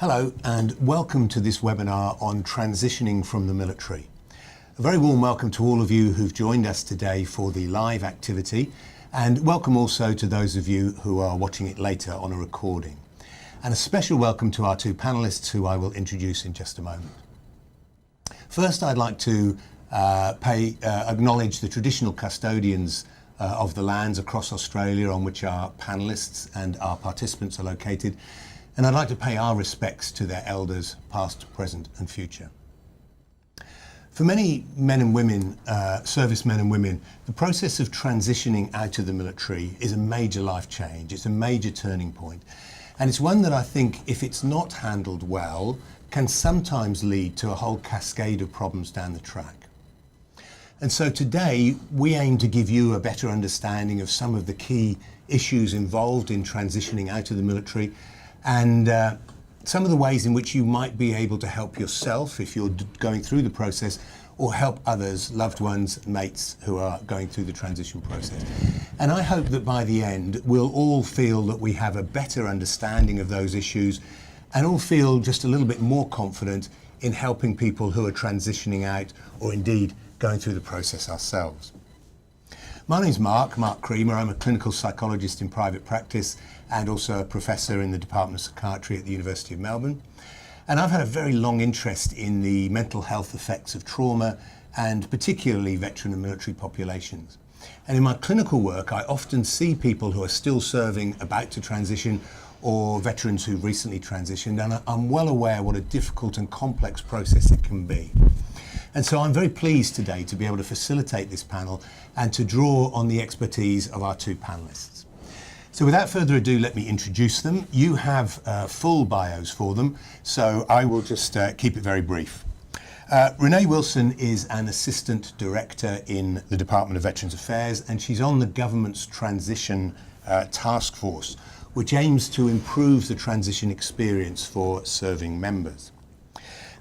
Hello and welcome to this webinar on transitioning from the military. A very warm welcome to all of you who've joined us today for the live activity, and welcome also to those of you who are watching it later on a recording. And a special welcome to our two panellists who I will introduce in just a moment. First, I'd like to acknowledge the traditional custodians of the lands across Australia on which our panellists and our participants are located. And I'd like to pay our respects to their elders, past, present and future. For many men and women, servicemen and women, the process of transitioning out of the military is a major life change. It's a major turning point. And it's one that I think, if it's not handled well, can sometimes lead to a whole cascade of problems down the track. And so today, we aim to give you a better understanding of some of the key issues involved in transitioning out of the military, and some of the ways in which you might be able to help yourself if you're going through the process, or help others, loved ones, mates who are going through the transition process. And I hope that by the end we'll all feel that we have a better understanding of those issues and all feel just a little bit more confident in helping people who are transitioning out or indeed going through the process ourselves. My name's Mark Creamer. I'm a clinical psychologist in private practice and also a professor in the Department of Psychiatry at the University of Melbourne. And I've had a very long interest in the mental health effects of trauma, and particularly veteran and military populations. And in my clinical work, I often see people who are still serving, about to transition, or veterans who recently transitioned, and I'm well aware what a difficult and complex process it can be. And so I'm very pleased today to be able to facilitate this panel and to draw on the expertise of our two panellists. So without further ado, let me introduce them. You have full bios for them, so I will just keep it very brief. Renee Wilson is an Assistant Director in the Department of Veterans Affairs, and she's on the government's transition task force, which aims to improve the transition experience for serving members.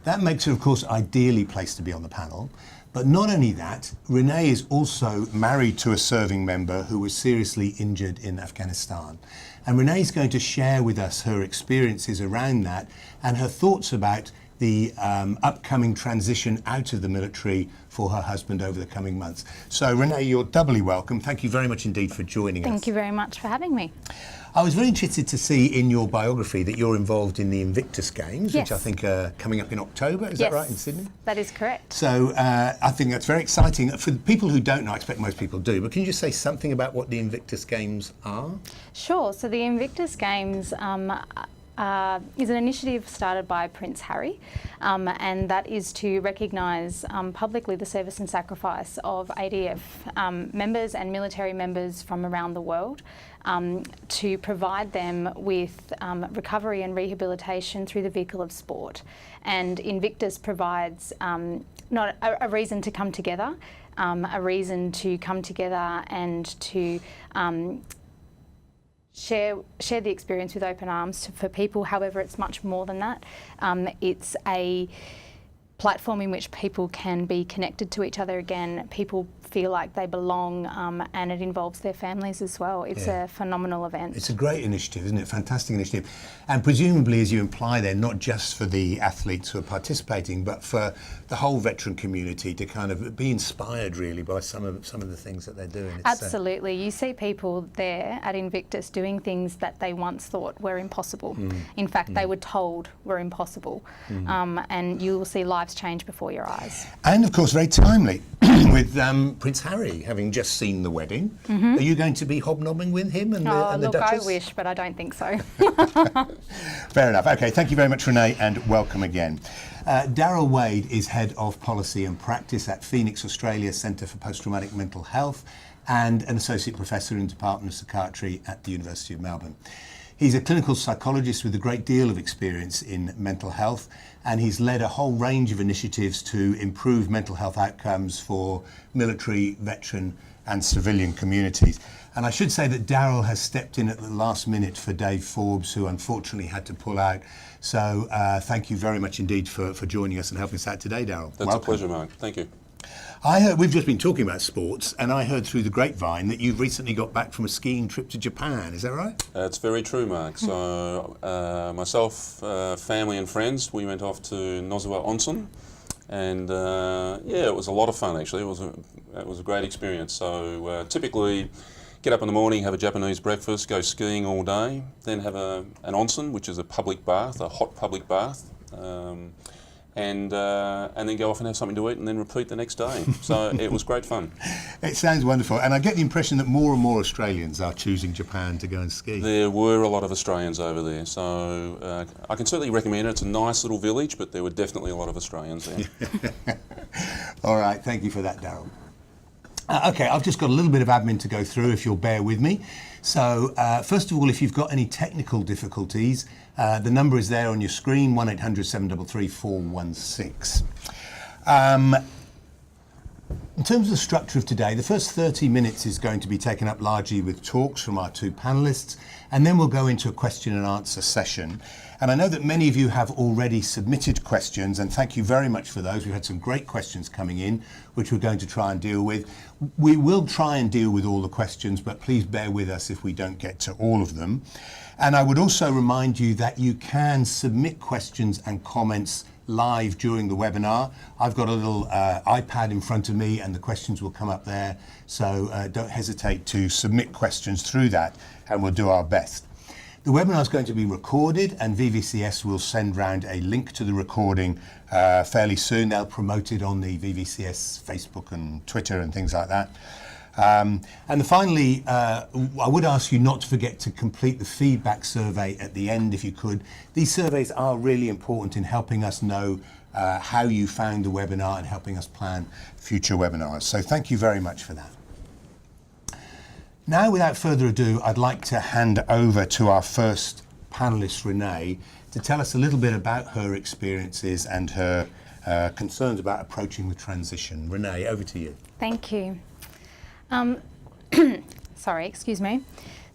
That makes her, of course, ideally placed to be on the panel. But not only that, Renee is also married to a serving member who was seriously injured in Afghanistan. And Renee is going to share with us her experiences around that and her thoughts about the upcoming transition out of the military for her husband over the coming months. So Renee, you're doubly welcome. Thank you very much indeed for joining us. Thank you very much for having me. I was very interested to see in your biography that you're involved in the Invictus Games, yes, which I think are coming up in October, is that right, in Sydney? That is correct. So I think that's very exciting. For the people who don't know, I expect most people do, but can you just say something about what the Invictus Games are? Sure. So the Invictus Games is an initiative started by Prince Harry, and that is to recognise publicly the service and sacrifice of ADF members and military members from around the world, to provide them with recovery and rehabilitation through the vehicle of sport. And Invictus provides not a reason to come together, a reason to come together and to share the experience with open arms for people. However, it's much more than that. It's a platform in which people can be connected to each other again. People feel like they belong, and it involves their families as well. It's a phenomenal event. It's a great initiative, isn't it? Fantastic initiative. And presumably, as you imply there, not just for the athletes who are participating, but for the whole veteran community to kind of be inspired really by some of the things that they're doing. It's, absolutely. You see people there at Invictus doing things that they once thought were impossible. In fact, they were told were impossible. And you will see lives change before your eyes. And of course, very timely with Prince Harry having just seen the wedding. Are you going to be hobnobbing with him and the Duchess? I wish, but I don't think so. Fair enough. Okay, thank you very much, Renee, and welcome again. Daryl Wade is Head of Policy and Practice at Phoenix, Australia Centre for Post-Traumatic Mental Health and an Associate Professor in the Department of Psychiatry at the University of Melbourne. He's a clinical psychologist with a great deal of experience in mental health, and he's led a whole range of initiatives to improve mental health outcomes for military, veteran and civilian communities. And I should say that Daryl has stepped in at the last minute for Dave Forbes, who unfortunately had to pull out. So thank you very much indeed for joining us and helping us out today, Daryl. That's welcome. A pleasure, Mark. Thank you. I heard, we've just been talking about sports, and I heard through the grapevine that you've recently got back from a skiing trip to Japan. Is that right? It's very true, Mark. So myself, family and friends, we went off to Nozawa Onsen, and yeah, it was a lot of fun actually. It was a great experience. So typically get up in the morning, have a Japanese breakfast, go skiing all day, then have an onsen, which is a public bath, a hot public bath. And then go off and have something to eat and then repeat the next day. So it was great fun. It sounds wonderful, and I get the impression that more and more Australians are choosing Japan to go and ski. There were a lot of Australians over there, so I can certainly recommend it. It's a nice little village, but there were definitely a lot of Australians there. All right, thank you for that, Daryl. Okay, I've just got a little bit of admin to go through, if you'll bear with me. So, first of all, if you've got any technical difficulties, the number is there on your screen, 1800 733 416. In terms of the structure of today, the first 30 minutes is going to be taken up largely with talks from our two panellists, and then we'll go into a question and answer session. And I know that many of you have already submitted questions, and thank you very much for those. We've had some great questions coming in, which we're going to try and deal with. We will try and deal with all the questions, but please bear with us if we don't get to all of them. And I would also remind you that you can submit questions and comments live during the webinar. I've got a little iPad in front of me and the questions will come up there. So don't hesitate to submit questions through that and we'll do our best. The webinar is going to be recorded and VVCS will send round a link to the recording fairly soon. They'll promote it on the VVCS Facebook and Twitter and things like that. And finally, I would ask you not to forget to complete the feedback survey at the end if you could. These surveys are really important in helping us know how you found the webinar and helping us plan future webinars. So thank you very much for that. Now, without further ado, I'd like to hand over to our first panellist, Renee, to tell us a little bit about her experiences and her concerns about approaching the transition. Renee, over to you. Thank you. Sorry, excuse me.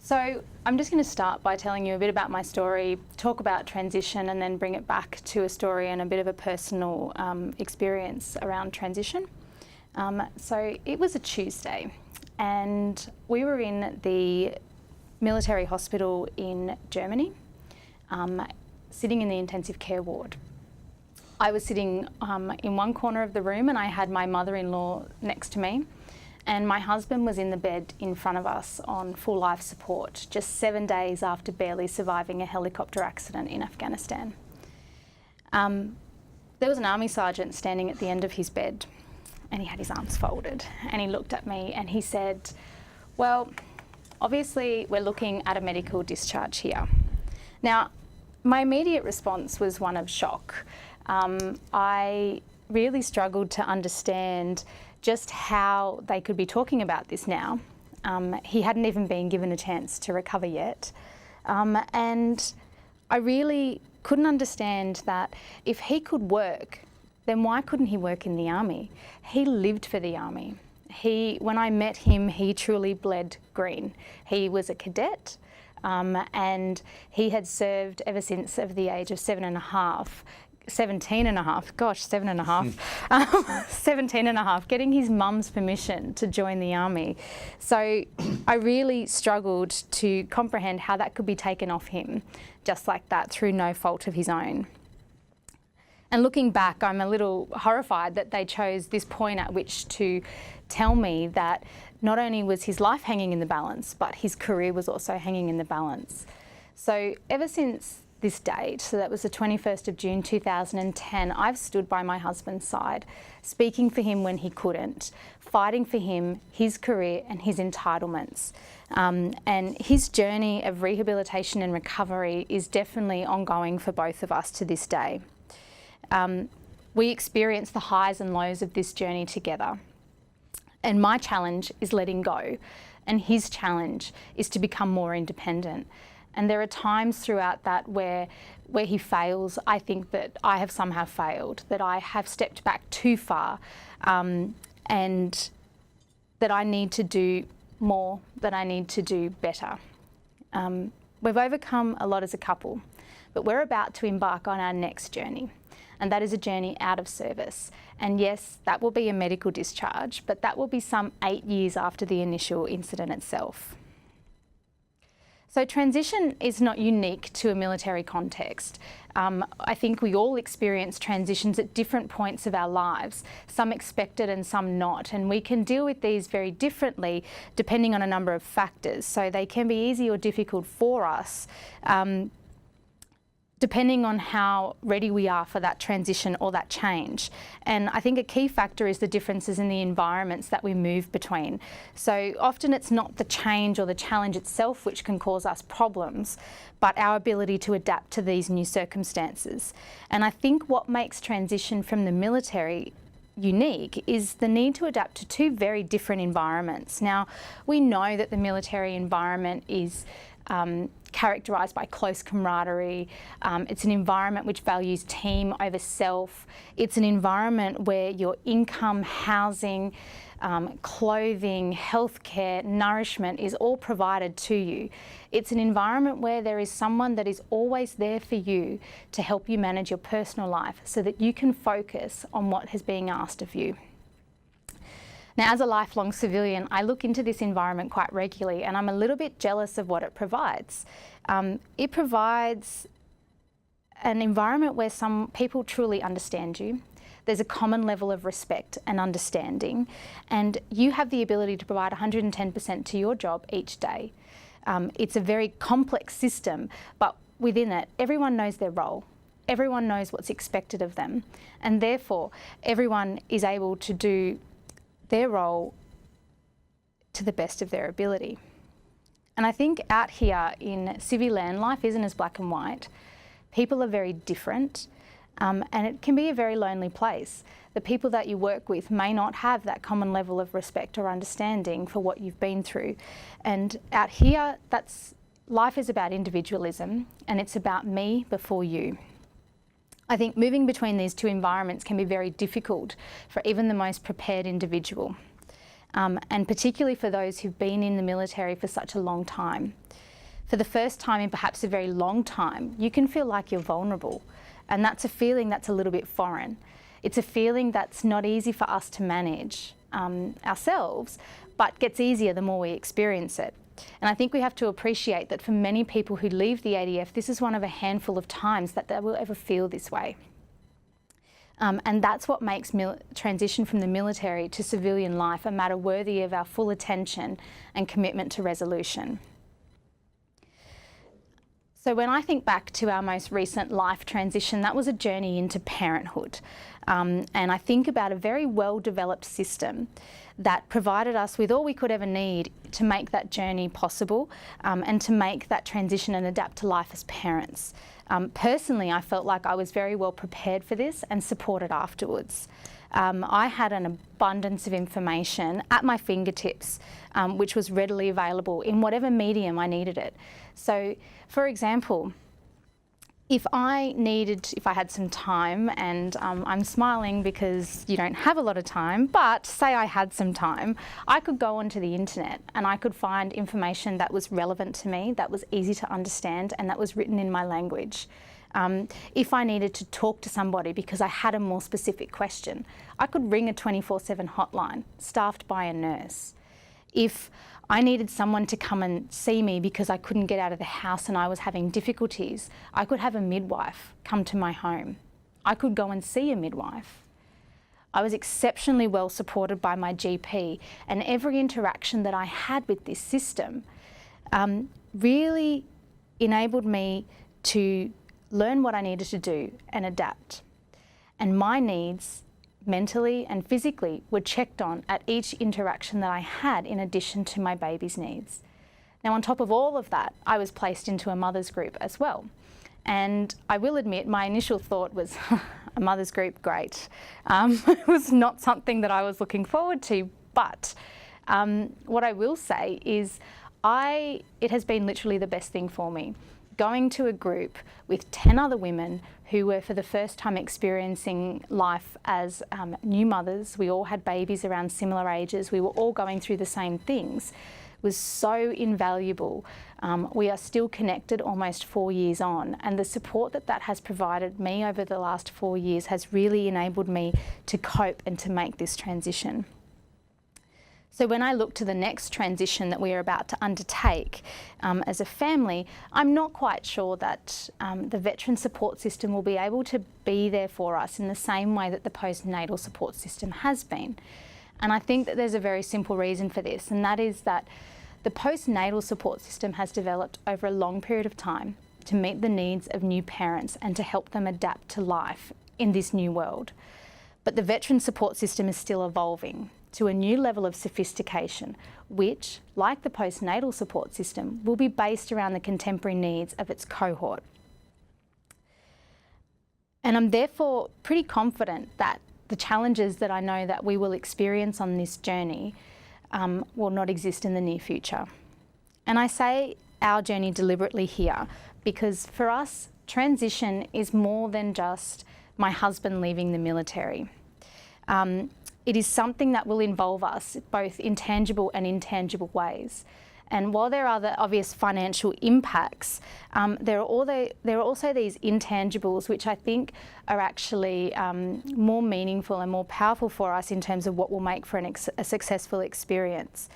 So I'm just going to start by telling you a bit about my story, talk about transition, and then bring it back to a story and a bit of a personal experience around transition. So it was a Tuesday, and we were in the military hospital in Germany, sitting in the intensive care ward. I was sitting in one corner of the room and I had my mother-in-law next to me. And my husband was in the bed in front of us on full life support, just 7 days after barely surviving a helicopter accident in Afghanistan. There was an army sergeant standing at the end of his bed, and he had his arms folded, and he looked at me and he said, "Well, obviously we're looking at a medical discharge here." Now, my immediate response was one of shock. I really struggled to understand just how they could be talking about this now. He hadn't even been given a chance to recover yet. And I really couldn't understand that if he could work, then why couldn't he work in the army? He lived for the army. When I met him, he truly bled green. He was a cadet, and he had served ever since of the age of 17 and a half, getting his mum's permission to join the army. So I really struggled to comprehend how that could be taken off him just like that through no fault of his own. And looking back, I'm a little horrified that they chose this point at which to tell me that not only was his life hanging in the balance, but his career was also hanging in the balance. So ever since this date, so that was the 21st of June 2010, I've stood by my husband's side, speaking for him when he couldn't, fighting for him, his career and his entitlements. And his journey of rehabilitation and recovery is definitely ongoing for both of us to this day. We experience the highs and lows of this journey together. And my challenge is letting go, and his challenge is to become more independent. And there are times throughout that where he fails. I think that I have somehow failed, that I have stepped back too far, and that I need to do more, that I need to do better. We've overcome a lot as a couple, but we're about to embark on our next journey. and that is a journey out of service. And yes, that will be a medical discharge, but that will be some 8 years after the initial incident itself. So transition is not unique to a military context. I think we all experience transitions at different points of our lives, some expected and some not, and we can deal with these very differently depending on a number of factors. So they can be easy or difficult for us, depending on how ready we are for that transition or that change. And I think a key factor is the differences in the environments that we move between. So often it's not the change or the challenge itself which can cause us problems, but our ability to adapt to these new circumstances. And I think what makes transition from the military unique is the need to adapt to two very different environments. Now, we know that the military environment is characterised by close camaraderie. It's an environment which values team over self. It's an environment where your income, housing, clothing, healthcare, nourishment is all provided to you. It's an environment where there is someone that is always there for you to help you manage your personal life so that you can focus on what is being asked of you. Now, as a lifelong civilian, I look into this environment quite regularly, and I'm a little bit jealous of what it provides. It provides an environment where some people truly understand you. There's a common level of respect and understanding, and you have the ability to provide 110% to your job each day. It's a very complex system, but within it, everyone knows their role. Everyone knows what's expected of them, and therefore, everyone is able to do their role to the best of their ability. And I think out here in civilian, life isn't as black and white. People are very different, and it can be a very lonely place. The people that you work with may not have that common level of respect or understanding for what you've been through. And out here, life is about individualism, and it's about me before you. I think moving between these two environments can be very difficult for even the most prepared individual, and particularly for those who've been in the military for such a long time. For the first time in perhaps a very long time, you can feel like you're vulnerable, and that's a feeling that's a little bit foreign. It's a feeling that's not easy for us to manage ourselves, but gets easier the more we experience it. And I think we have to appreciate that for many people who leave the ADF, this is one of a handful of times that they will ever feel this way. And that's what makes transition from the military to civilian life a matter worthy of our full attention and commitment to resolution. So when I think back to our most recent life transition, that was a journey into parenthood. And I think about a very well-developed system that provided us with all we could ever need to make that journey possible, and to make that transition and adapt to life as parents. Personally, I felt like I was very well prepared for this and supported afterwards. I had an abundance of information at my fingertips, which was readily available in whatever medium I needed it. So, for example, if I had some time, and I'm smiling because you don't have a lot of time, but say I had some time, I could go onto the internet and I could find information that was relevant to me, that was easy to understand, and that was written in my language. If I needed to talk to somebody because I had a more specific question, I could ring a 24/7 hotline staffed by a nurse. If I needed someone to come and see me because I couldn't get out of the house and I was having difficulties, I could have a midwife come to my home. I could go and see a midwife. I was exceptionally well supported by my GP, and every interaction that I had with this system really enabled me to learn what I needed to do and adapt. And my needs, mentally and physically, were checked on at each interaction that I had, in addition to my baby's needs. Now, on top of all of that, I was placed into a mother's group as well. And I will admit, my initial thought was, a mother's group, great. It was not something that I was looking forward to, but what I will say is it has been literally the best thing for me. Going to a group with 10 other women who were for the first time experiencing life as new mothers. We all had babies around similar ages. We were all going through the same things. was so invaluable. We are still connected almost 4 years on, and the support that has provided me over the last 4 years has really enabled me to cope and to make this transition. So when I look to the next transition that we are about to undertake as a family, I'm not quite sure that the veteran support system will be able to be there for us in the same way that the postnatal support system has been. And I think that there's a very simple reason for this, and that is that the postnatal support system has developed over a long period of time to meet the needs of new parents and to help them adapt to life in this new world. But the veteran support system is still evolving to a new level of sophistication, which, like the postnatal support system, will be based around the contemporary needs of its cohort. And I'm therefore pretty confident that the challenges that I know that we will experience on this journey will not exist in the near future. And I say our journey deliberately here because for us, transition is more than just my husband leaving the military. It is something that will involve us both in tangible and intangible ways. And while there are the obvious financial impacts, there are also these intangibles which I think are actually more meaningful and more powerful for us in terms of what will make for a successful experience.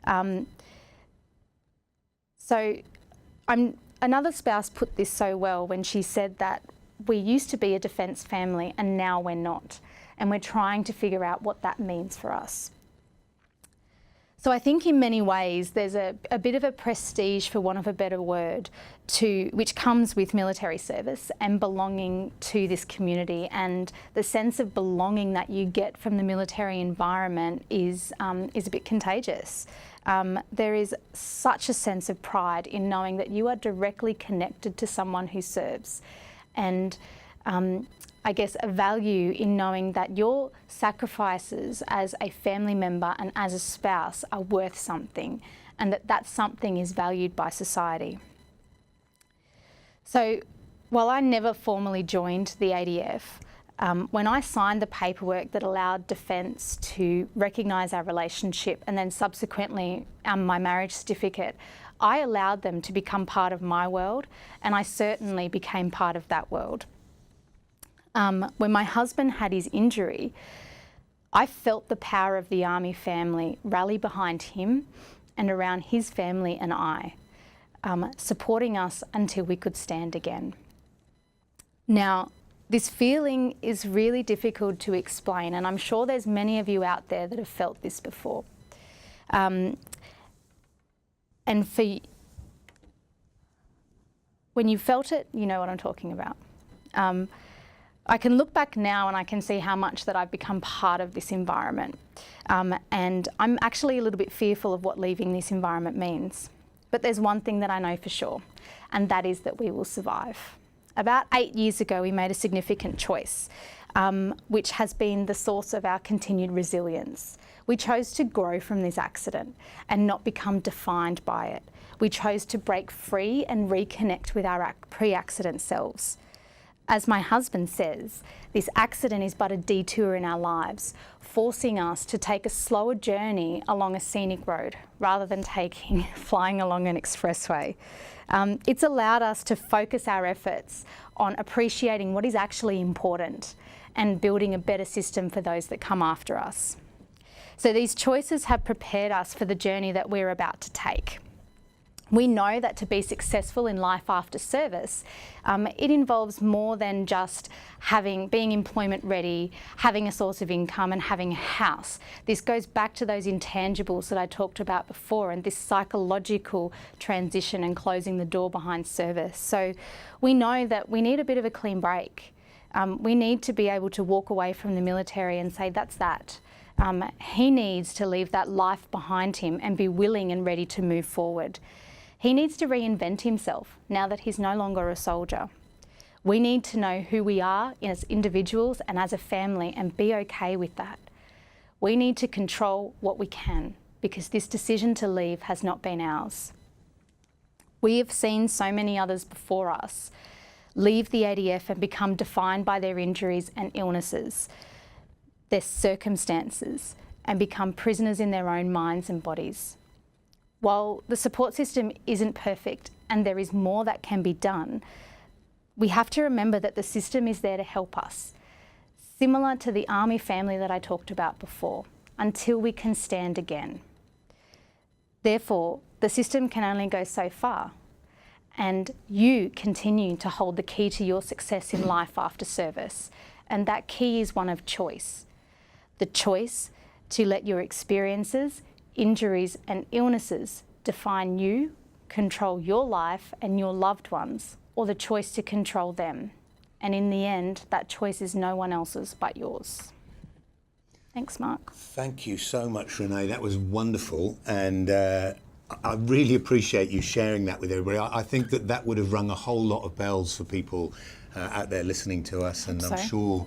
Another spouse put this so well when she said that we used to be a defence family and now we're not. And we're trying to figure out what that means for us. So I think in many ways there's a bit of a prestige, for want of a better word, which comes with military service and belonging to this community, and the sense of belonging that you get from the military environment is a bit contagious. There is such a sense of pride in knowing that you are directly connected to someone who serves, and I guess a value in knowing that your sacrifices as a family member and as a spouse are worth something, and that something is valued by society. So while I never formally joined the ADF, when I signed the paperwork that allowed Defence to recognise our relationship and then subsequently my marriage certificate, I allowed them to become part of my world, and I certainly became part of that world. When my husband had his injury, I felt the power of the Army family rally behind him and around his family and I, supporting us until we could stand again. Now, this feeling is really difficult to explain, and I'm sure there's many of you out there that have felt this before. And when you felt it, you know what I'm talking about. I can look back now and I can see how much that I've become part of this environment. And I'm actually a little bit fearful of what leaving this environment means. But there's one thing that I know for sure, and that is that we will survive. About 8 years ago, we made a significant choice, which has been the source of our continued resilience. We chose to grow from this accident and not become defined by it. We chose to break free and reconnect with our pre-accident selves. As my husband says, this accident is but a detour in our lives, forcing us to take a slower journey along a scenic road rather than flying along an expressway. It's allowed us to focus our efforts on appreciating what is actually important and building a better system for those that come after us. So these choices have prepared us for the journey that we're about to take. We know that to be successful in life after service, it involves more than just being employment ready, having a source of income and having a house. This goes back to those intangibles that I talked about before, and this psychological transition and closing the door behind service. So we know that we need a bit of a clean break. We need to be able to walk away from the military and say, that's that. He needs to leave that life behind him and be willing and ready to move forward. He needs to reinvent himself now that he's no longer a soldier. We need to know who we are as individuals and as a family and be okay with that. We need to control what we can because this decision to leave has not been ours. We have seen so many others before us leave the ADF and become defined by their injuries and illnesses, their circumstances, and become prisoners in their own minds and bodies. While the support system isn't perfect and there is more that can be done, we have to remember that the system is there to help us. Similar to the army family that I talked about before, until we can stand again. Therefore, the system can only go so far, and you continue to hold the key to your success in life after service, and that key is one of choice. The choice to let your experiences, injuries and illnesses define you, control your life and your loved ones, or the choice to control them. And in the end, that choice is no one else's but yours. Thanks, Mark. Thank you so much, Renee. That was wonderful, and I really appreciate you sharing that with everybody. I think that would have rung a whole lot of bells for people out there listening to us, and I'm sure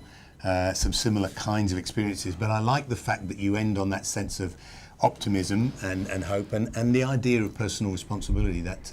some similar kinds of experiences. But I like the fact that you end on that sense of optimism and hope, and the idea of personal responsibility that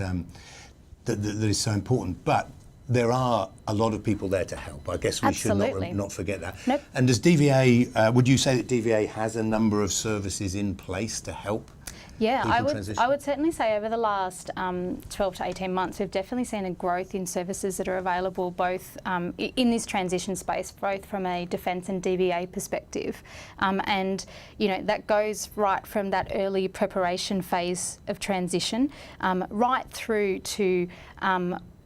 is so important. But there are a lot of people there to help. I guess we should not forget that. Nope. And does DVA, would you say that DVA has a number of services in place to help? Yeah, I would certainly say over the last 12 to 18 months, we've definitely seen a growth in services that are available both in this transition space, both from a defence and DVA perspective. And, you know, that goes right from that early preparation phase of transition right through to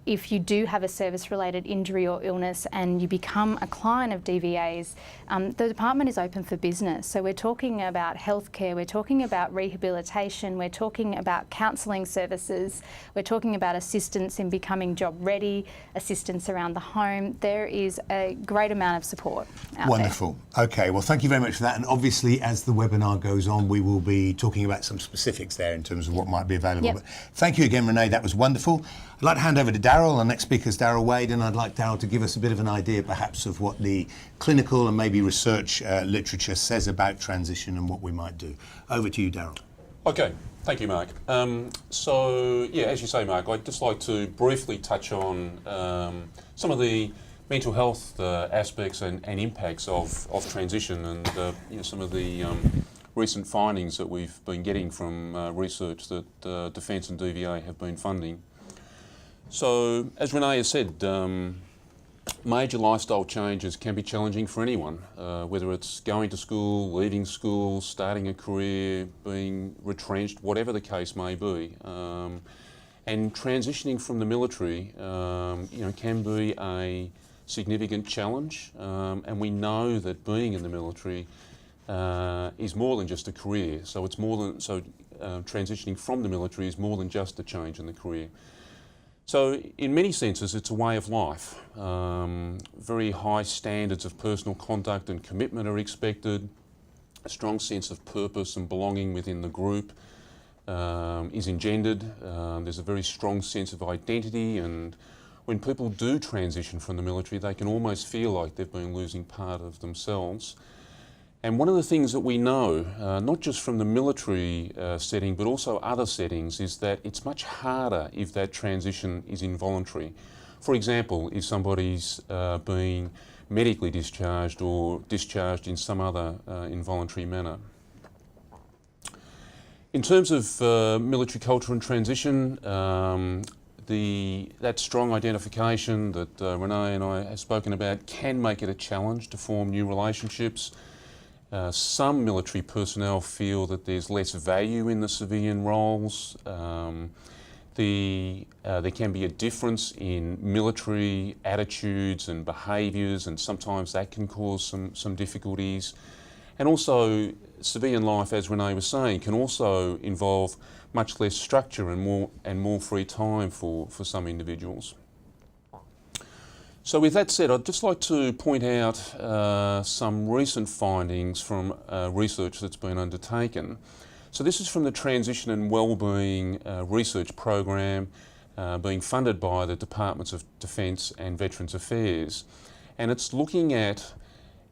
if you do have a service-related injury or illness and you become a client of DVAs, the department is open for business. So we're talking about healthcare, we're talking about rehabilitation, we're talking about counselling services, we're talking about assistance in becoming job ready, assistance around the home. There is a great amount of support out Wonderful. There. Okay, well, thank you very much for that. And obviously, as the webinar goes on, we will be talking about some specifics there in terms of what might be available. Yep. But thank you again, Renee. That was wonderful. I'd like to hand over to Daryl. Our next speaker is Daryl Wade, and I'd like Daryl to give us a bit of an idea perhaps of what the clinical and maybe research literature says about transition and what we might do. Over to you, Daryl. Okay, thank you, Mark. So, yeah, as you say, Mark, I'd just like to briefly touch on some of the mental health aspects and impacts of transition, and you know, some of the recent findings that we've been getting from research that Defence and DVA have been funding. So, as Renee has said, major lifestyle changes can be challenging for anyone, whether it's going to school, leaving school, starting a career, being retrenched, whatever the case may be. And transitioning from the military, you know, can be a significant challenge, and we know that being in the military is more than just a career. So it's more than transitioning from the military is more than just a change in the career. So in many senses, it's a way of life. Very high standards of personal conduct and commitment are expected. A strong sense of purpose and belonging within the group is engendered. There's a very strong sense of identity, and when people do transition from the military, they can almost feel like they've been losing part of themselves. And one of the things that we know, not just from the military setting, but also other settings, is that it's much harder if that transition is involuntary. For example, if somebody's being medically discharged or discharged in some other involuntary manner. In terms of military culture and transition, that strong identification that Renee and I have spoken about can make it a challenge to form new relationships. Some military personnel feel that there's less value in the civilian roles. There can be a difference in military attitudes and behaviours, and sometimes that can cause some difficulties. And also, civilian life, as Renee was saying, can also involve much less structure and more free time for some individuals. So with that said, I'd just like to point out some recent findings from research that's been undertaken. So this is from the Transition and Wellbeing Research Programme being funded by the Departments of Defence and Veterans Affairs. And it's looking at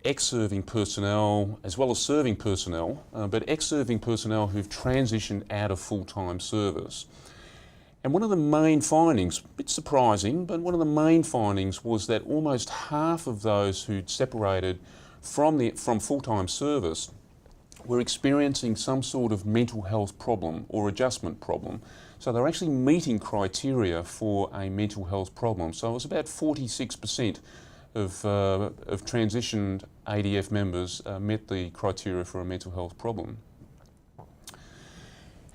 ex-serving personnel as well as serving personnel, but ex-serving personnel who've transitioned out of full-time service. And one of the main findings, a bit surprising, but one of the main findings was that almost half of those who'd separated from full-time service were experiencing some sort of mental health problem or adjustment problem. So they're actually meeting criteria for a mental health problem. So it was about 46% of transitioned ADF members met the criteria for a mental health problem.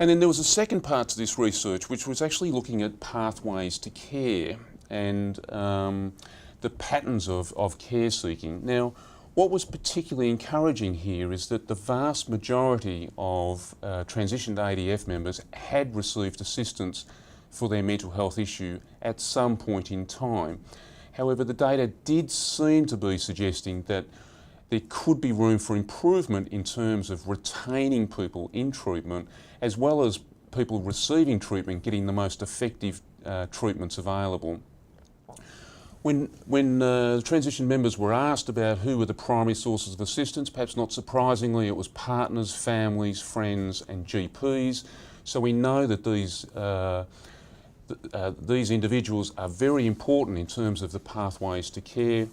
And then there was a second part to this research, which was actually looking at pathways to care and the patterns of care seeking. Now, what was particularly encouraging here is that the vast majority of transitioned ADF members had received assistance for their mental health issue at some point in time. However, the data did seem to be suggesting that there could be room for improvement in terms of retaining people in treatment, as well as people receiving treatment getting the most effective treatments available. When transition members were asked about who were the primary sources of assistance, perhaps not surprisingly, it was partners, families, friends and GPs. So we know that these individuals are very important in terms of the pathways to care.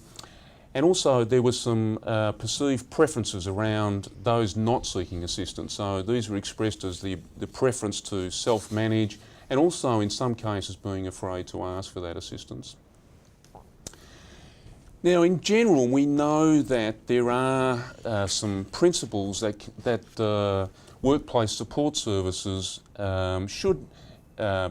And also there were some perceived preferences around those not seeking assistance. So these were expressed as the preference to self-manage, and also in some cases being afraid to ask for that assistance. Now, in general, we know that there are some principles that workplace support services should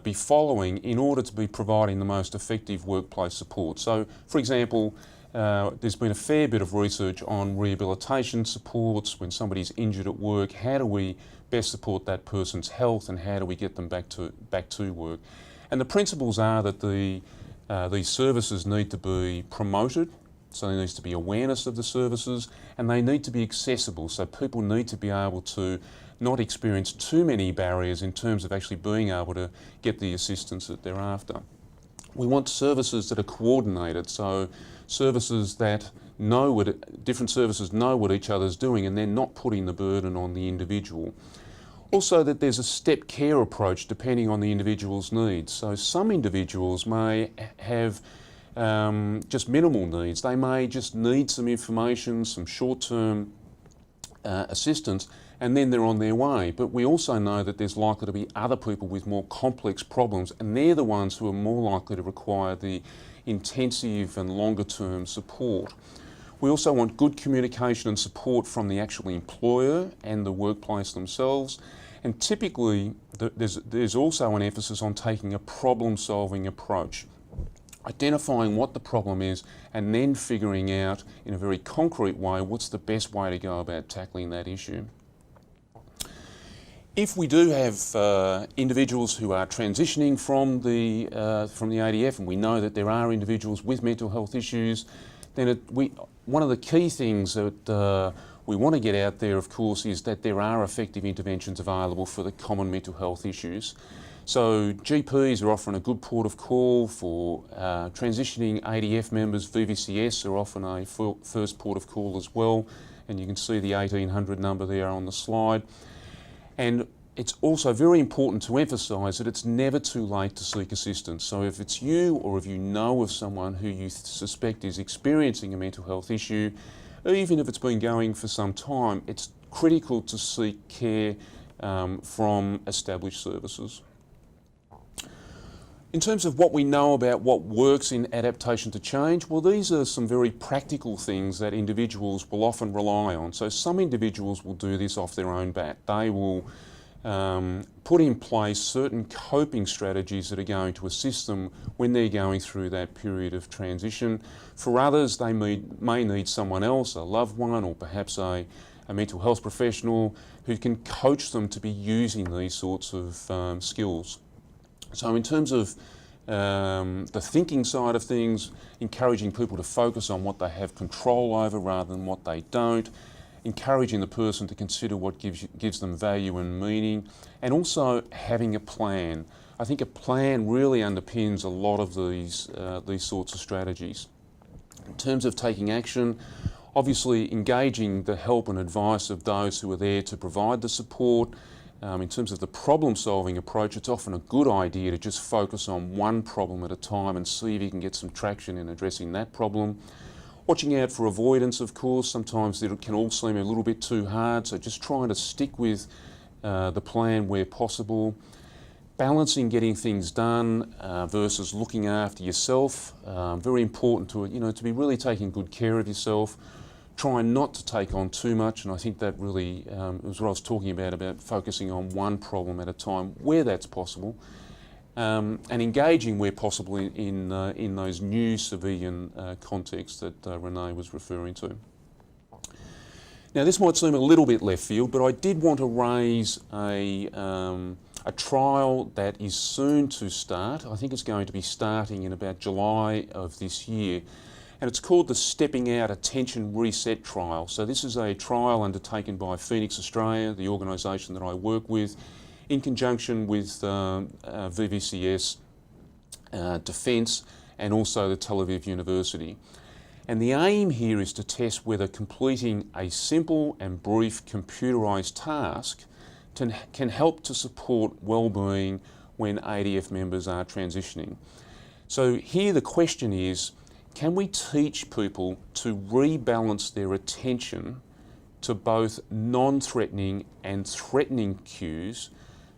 be following in order to be providing the most effective workplace support. So, for example, there's been a fair bit of research on rehabilitation supports when somebody's injured at work. How do we best support that person's health, and how do we get them back to work? And the principles are that these services need to be promoted. So there needs to be awareness of the services, and they need to be accessible. So people need to be able to not experience too many barriers in terms of actually being able to get the assistance that they're after. We want services that are coordinated, so services that different services know what each other's doing, and they're not putting the burden on the individual. Also, that there's a step care approach depending on the individual's needs. So some individuals may have just minimal needs. They may just need some information, some short-term assistance, and then they're on their way. But we also know that there's likely to be other people with more complex problems, and they're the ones who are more likely to require the intensive and longer-term support. We also want good communication and support from the actual employer and the workplace themselves. And typically, there's also an emphasis on taking a problem-solving approach, identifying what the problem is, and then figuring out in a very concrete way what's the best way to go about tackling that issue. If we do have individuals who are transitioning from the ADF, and we know that there are individuals with mental health issues, then one of the key things that we want to get out there, of course, is that there are effective interventions available for the common mental health issues. So GPs are often a good port of call for transitioning ADF members. VVCS are often a first port of call as well, and you can see the 1800 number there on the slide. And it's also very important to emphasise that it's never too late to seek assistance. So if it's you, or if you know of someone who you suspect is experiencing a mental health issue, even if it's been going for some time, it's critical to seek care from established services. In terms of what we know about what works in adaptation to change, well, these are some very practical things that individuals will often rely on. So some individuals will do this off their own bat. They will put in place certain coping strategies that are going to assist them when they're going through that period of transition. For others, they may need someone else, a loved one, or perhaps a mental health professional who can coach them to be using these sorts of skills. So in terms of the thinking side of things, encouraging people to focus on what they have control over rather than what they don't, encouraging the person to consider what gives them value and meaning, and also having a plan. I think a plan really underpins a lot of these sorts of strategies. In terms of taking action, obviously engaging the help and advice of those who are there to provide the support. In terms of the problem-solving approach, it's often a good idea to just focus on one problem at a time and see if you can get some traction in addressing that problem. Watching out for avoidance, of course. Sometimes it can all seem a little bit too hard, so just trying to stick with the plan where possible. Balancing getting things done versus looking after yourself. Very important to be really taking good care of yourself. Trying not to take on too much, and I think that really was what I was talking about focusing on one problem at a time where that's possible, and engaging where possible in those new civilian contexts that Renee was referring to. Now, this might seem a little bit left field, but I did want to raise a trial that is soon to start. I think it's going to be starting in about July of this year. And it's called the Stepping Out Attention Reset Trial. So this is a trial undertaken by Phoenix Australia, the organisation that I work with, in conjunction with VVCS, Defence, and also the Tel Aviv University. And the aim here is to test whether completing a simple and brief computerised task can help to support well-being when ADF members are transitioning. So here the question is, can we teach people to rebalance their attention to both non-threatening and threatening cues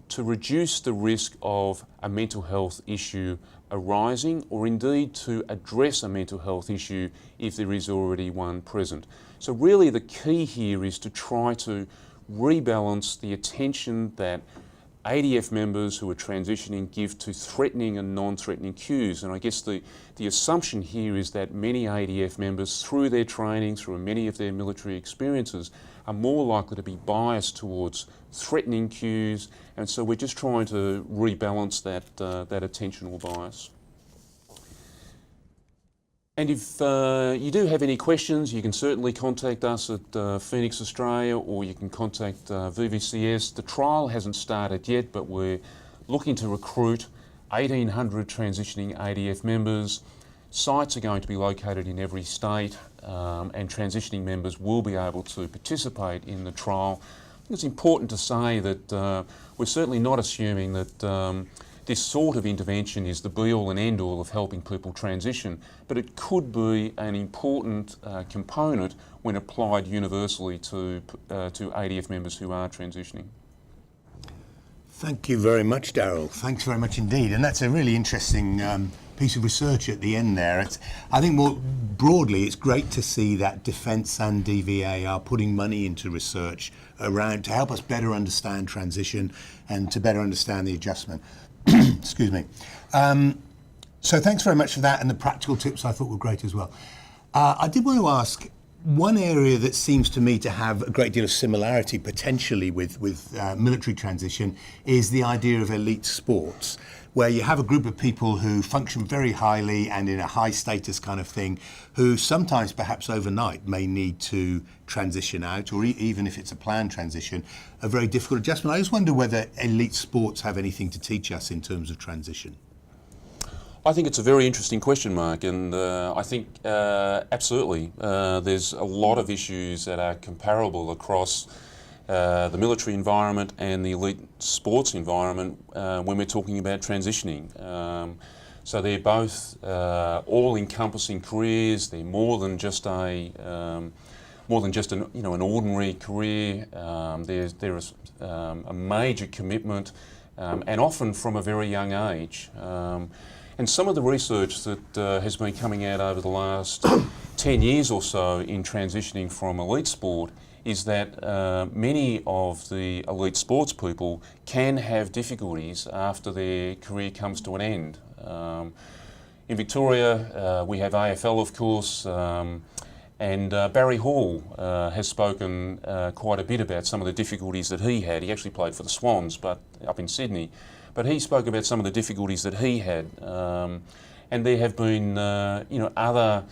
to reduce the risk of a mental health issue arising, or indeed to address a mental health issue if there is already one present? So really the key here is to try to rebalance the attention that ADF members who are transitioning give to threatening and non-threatening cues. And I guess the assumption here is that many ADF members, through their training, through many of their military experiences, are more likely to be biased towards threatening cues, and so we're just trying to rebalance that attentional bias. And if you do have any questions, you can certainly contact us at Phoenix Australia, or you can contact VVCS. The trial hasn't started yet, but we're looking to recruit 1,800 transitioning ADF members. Sites are going to be located in every state, and transitioning members will be able to participate in the trial. I think it's important to say that we're certainly not assuming that this sort of intervention is the be-all and end-all of helping people transition, but it could be an important component when applied universally to ADF members who are transitioning. Thank you very much, Daryl. Thanks very much indeed. And that's a really interesting piece of research at the end there. I think more broadly, it's great to see that Defence and DVA are putting money into research around to help us better understand transition and to better understand the adjustment. Excuse me. So thanks very much for that, and the practical tips I thought were great as well. I did want to ask, one area that seems to me to have a great deal of similarity potentially with military transition is the idea of elite sports, where you have a group of people who function very highly and in a high status kind of thing, who sometimes perhaps overnight may need to transition out, or even if it's a planned transition, a very difficult adjustment. I just wonder whether elite sports have anything to teach us in terms of transition. I think it's a very interesting question, Mark, and I think absolutely. There's a lot of issues that are comparable across the military environment and the elite sports environment when we're talking about transitioning. So they're both all-encompassing careers. They're more than just an ordinary career. There is a major commitment, and often from a very young age. And some of the research that has been coming out over the last 10 years or so in transitioning from elite sport is that many of the elite sports people can have difficulties after their career comes to an end. In Victoria, we have AFL, of course, and Barry Hall has spoken quite a bit about some of the difficulties that he had. He actually played for the Swans, but up in Sydney. But he spoke about some of the difficulties that he had, and there have been, other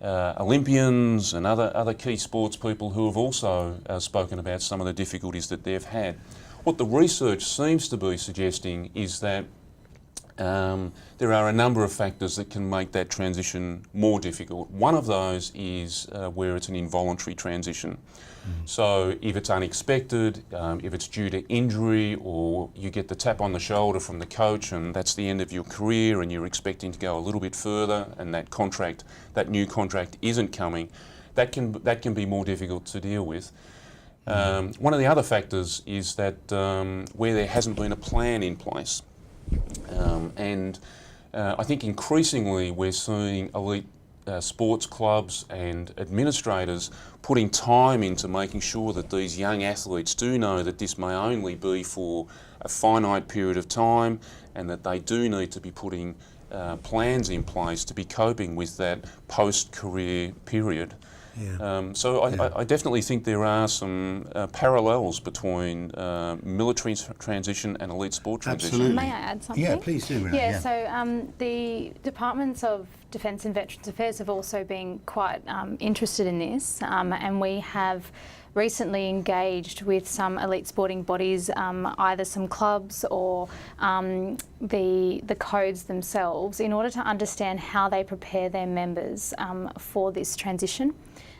Olympians and other key sports people who have also spoken about some of the difficulties that they've had. What the research seems to be suggesting is that There are a number of factors that can make that transition more difficult. One of those is where it's an involuntary transition. So if it's unexpected, if it's due to injury, or you get the tap on the shoulder from the coach and that's the end of your career and you're expecting to go a little bit further and that new contract isn't coming, that can be more difficult to deal with. One of the other factors is that where there hasn't been a plan in place. I think increasingly we're seeing elite sports clubs and administrators putting time into making sure that these young athletes do know that this may only be for a finite period of time, and that they do need to be putting plans in place to be coping with that post-career period. I definitely think there are some parallels between military transition and elite sport transition. Absolutely. May I add something? Yeah, please do, Renee. So the Departments of Defence and Veterans Affairs have also been quite interested in this, and we have recently engaged with some elite sporting bodies, either some clubs or the codes themselves, in order to understand how they prepare their members for this transition.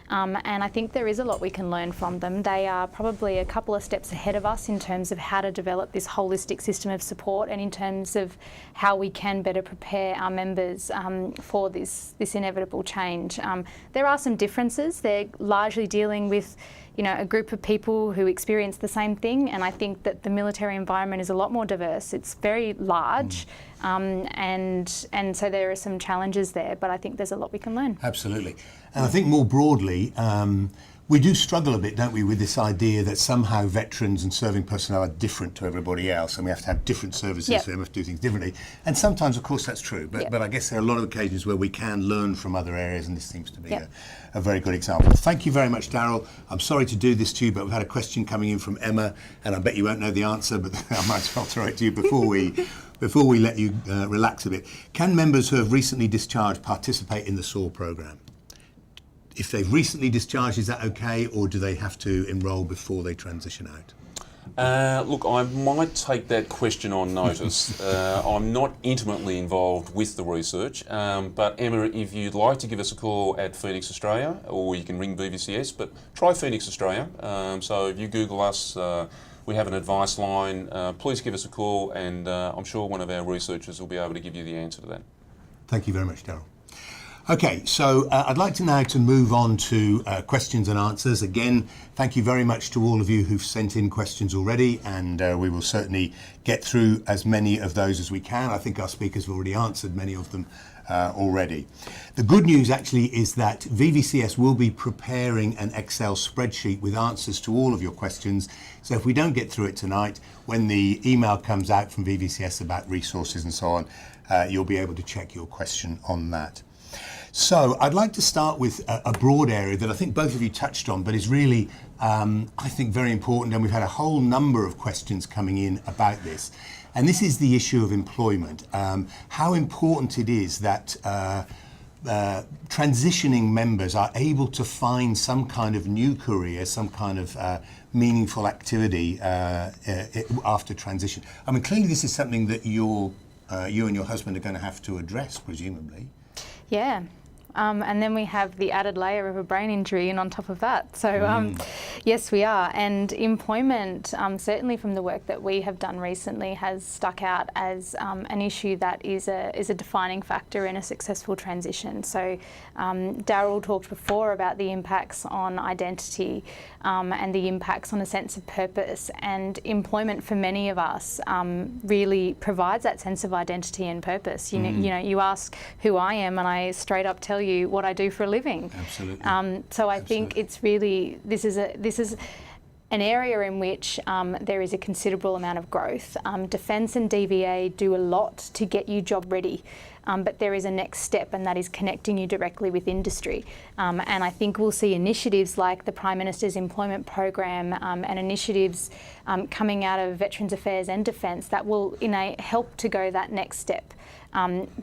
And I think there is a lot we can learn from them. They are probably a couple of steps ahead of us in terms of how to develop this holistic system of support, and in terms of how we can better prepare our members for this inevitable change. There are some differences. They're largely dealing with a group of people who experience the same thing, and I think that the military environment is a lot more diverse. It's very large, and so there are some challenges there, but I think there's a lot we can learn. Absolutely. And I think more broadly, we do struggle a bit, don't we, with this idea that somehow veterans and serving personnel are different to everybody else, and we have to have different services for them, have to do things differently. And sometimes, of course, that's true, but I guess there are a lot of occasions where we can learn from other areas, and this seems to be a very good example. Thank you very much, Daryl. I'm sorry to do this to you, but we've had a question coming in from Emma, and I bet you won't know the answer, but I might as well throw it to you before we let you relax a bit. Can members who have recently discharged participate in the SOAR programme? If they've recently discharged, is that okay, or do they have to enrol before they transition out? Look, I might take that question on notice. I'm not intimately involved with the research, but Emma, if you'd like to give us a call at Phoenix Australia, or you can ring VVCS, but try Phoenix Australia. So if you Google us, we have an advice line. Please give us a call, and I'm sure one of our researchers will be able to give you the answer to that. Thank you very much, Daryl. Okay, so I'd like to move on to questions and answers. Again, thank you very much to all of you who've sent in questions already, and we will certainly get through as many of those as we can. I think our speakers have already answered many of them already. The good news actually is that VVCS will be preparing an Excel spreadsheet with answers to all of your questions. So if we don't get through it tonight, when the email comes out from VVCS about resources and so on, you'll be able to check your question on that. So I'd like to start with a broad area that I think both of you touched on, but is really, I think, very important, and we've had a whole number of questions coming in about this. And this is the issue of employment. How important it is that transitioning members are able to find some kind of new career, some kind of meaningful activity after transition. I mean, clearly this is something that you and your husband are going to have to address, presumably. Yeah. And then we have the added layer of a brain injury and on top of that. So yes, we are. And employment, certainly from the work that we have done recently, has stuck out as an issue that is a defining factor in a successful transition. So Daryl talked before about the impacts on identity and the impacts on a sense of purpose. And employment for many of us really provides that sense of identity and purpose. You know, you ask who I am, and I straight up tell you what I do for a living. Absolutely. So I think it's really, this is an area in which there is a considerable amount of growth. Defence and DVA do a lot to get you job ready, but there is a next step, and that is connecting you directly with industry. And I think we'll see initiatives like the Prime Minister's Employment Programme and initiatives coming out of Veterans Affairs and Defence that will help to go that next step.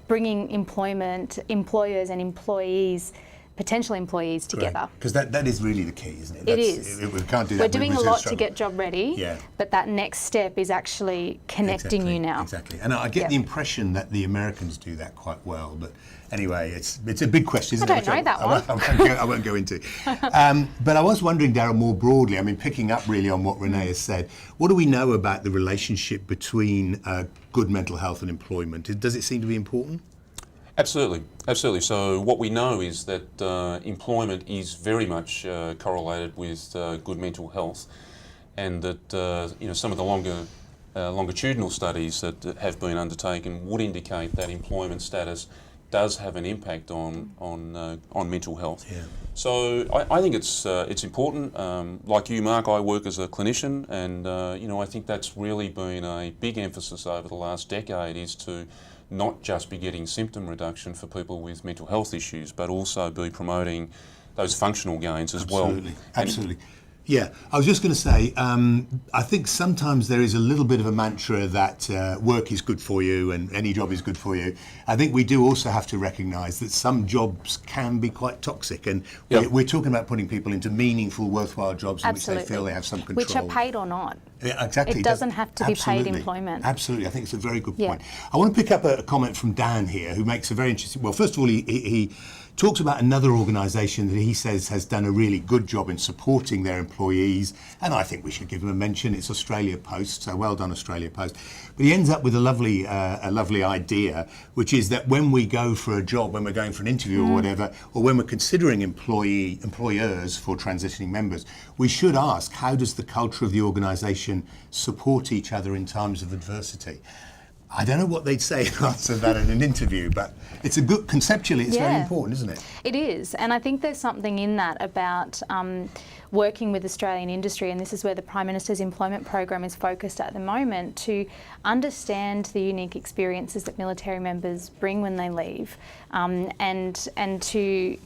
Bringing employers and employees potential employees together. Because that is really the key, isn't it? It is. We can't do that. We're doing a lot to get job ready, but that next step is actually connecting you now. Exactly. And I get the impression that the Americans do that quite well. But anyway, it's a big question, isn't it? I don't know that one. I won't go into. But I was wondering, Darren, more broadly, I mean, picking up really on what Renee has said, what do we know about the relationship between good mental health and employment? Does it seem to be important? Absolutely, absolutely. So what we know is that employment is very much correlated with good mental health, and that some of the longitudinal studies that have been undertaken would indicate that employment status does have an impact on mental health. Yeah. So I think it's important. Like you, Mark, I work as a clinician, and I think that's really been a big emphasis over the last decade, is to not just be getting symptom reduction for people with mental health issues, but also be promoting those functional gains as well. Absolutely. Yeah, I was just going to say, I think sometimes there is a little bit of a mantra that work is good for you and any job is good for you. I think we do also have to recognise that some jobs can be quite toxic, and we're talking about putting people into meaningful, worthwhile jobs in which they feel they have some control. Which are paid or not. Yeah, exactly. It doesn't have to be paid employment. Absolutely, I think it's a very good point. I want to pick up a comment from Dan here, who makes a very interesting, well, first of all, he talks about another organisation that he says has done a really good job in supporting their employees, and I think we should give them a mention. It's Australia Post, so well done, Australia Post. But he ends up with a lovely idea, which is that when we go for a job, when we're going for an interview or whatever, or when we're considering employers for transitioning members, we should ask, how does the culture of the organisation support each other in times of adversity? I don't know what they'd say in answer to that in an interview, but it's a good, conceptually, it's very important, isn't it? It is, and I think there's something in that about working with Australian industry, and this is where the Prime Minister's employment program is focused at the moment, to understand the unique experiences that military members bring when they leave, and to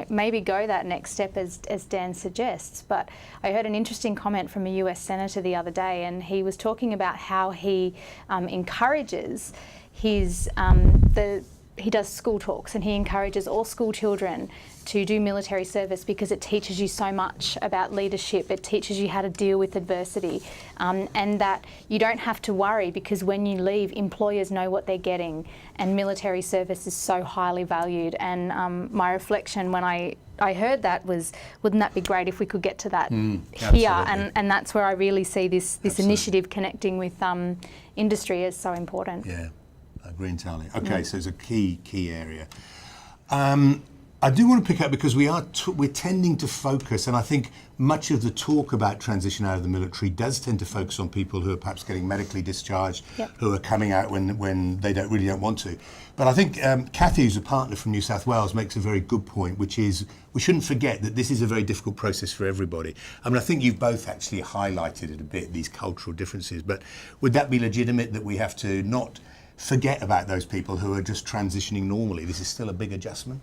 maybe go that next step as Dan suggests. But I heard an interesting comment from a US Senator the other day, and he was talking about how he encourages his, he does school talks, and he encourages all school children to do military service because it teaches you so much about leadership, it teaches you how to deal with adversity, and that you don't have to worry because when you leave, employers know what they're getting, and military service is so highly valued. And my reflection when I heard that was, wouldn't that be great if we could get to that here? And that's where I really see this initiative connecting with industry as so important. Yeah, I agree entirely. Okay, so it's a key area. I do want to pick up, because we're tending to focus, and I think much of the talk about transition out of the military does tend to focus on people who are perhaps getting medically discharged, who are coming out when they really don't want to. But I think Kathy, who's a partner from New South Wales, makes a very good point, which is we shouldn't forget that this is a very difficult process for everybody. I mean, I think you've both actually highlighted it a bit, these cultural differences, but would that be legitimate, that we have to not forget about those people who are just transitioning normally? This is still a big adjustment.